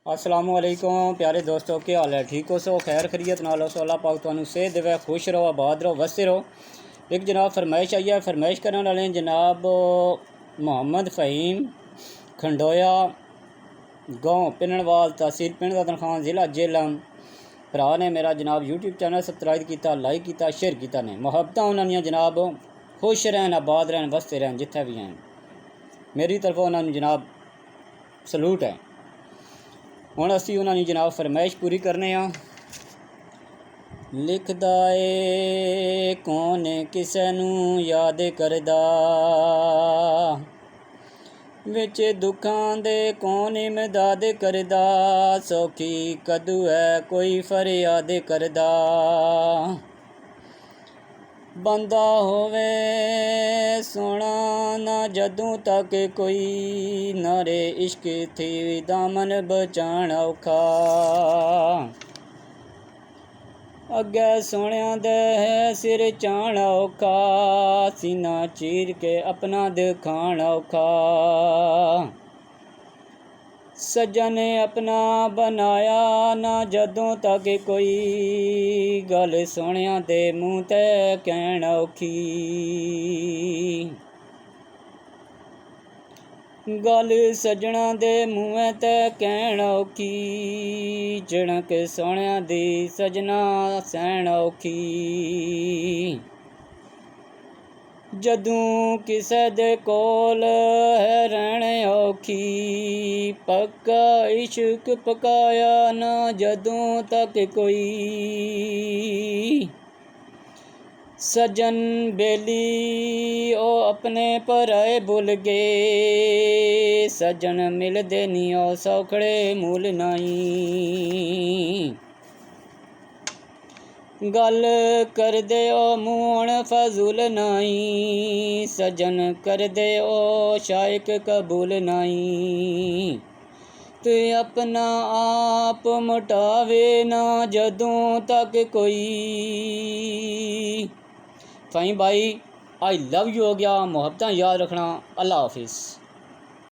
असलामुअलैकुम प्यारे दोस्तों, क्या हाल है? ठीक हो सो? खैर खरीयत नाल सो? अल्लाह पाक तुहानू सेहत देवे, खुश रहो, आबाद रहो, वसते रहो। एक जनाब फरमाइश आई है, फरमाइश करने वाले जनाब मोहम्मद फ़हीम खंडोया, गाँव पिनवाल, तहसील पिंड दा तनखान, ज़िला जेहलम। भरा ने मेरा जनाब यूट्यूब चैनल सबसक्राइब किया, लाइक किया, शेयर किया ने। मुहब्बतां उन्होंने जनाब खुश रहन, आबाद रहन, वसते रहन जिथे भी हैं। मेरी तरफों उन्होंने जनाब सलूट है। हुण असीं उन्हां दी जनाब फरमाइश पूरी करने आ। लिखदा ए कौन किसे नूं याद करदा, विच दुखां दे कौन इमदाद करदा, सौखी कदू है कोई फरियाद करदा। बंदा होवे सोना ना जदों तक कोई, नारे इश्क थी दामन बचाण औखा। अगे सोहणियां दे सिर चाण औखा, सीना चीर के अपना दिखाण औखा। सज्जन अपना बनाया ना जदों तक कोई, गल सोहणियां दे मूँह ते कहण औखी। गल सज्जणा दे मूँह ते कहण औखी, झिड़क सोहणियां दी सजना सहण औखी। जदों किसे दे कोल है रहण औखी, पक्का इश्क पकाया ना जदों तक कोई। सज्जन बेली ओ अपने पराए भुल गए, सज्जन मिलदे नी ओ सौखड़े मुल नाई। गल करदे ओ मूण फजूल नाई, सज्जन करदे ओ शायक कबूल नाई। ते अपना आप मुटावे ना जदों तक कोई। फ़हीम भाई आई लव यू हो गया। मुहब्बतां याद रखना। अल्लाह हाफिज़।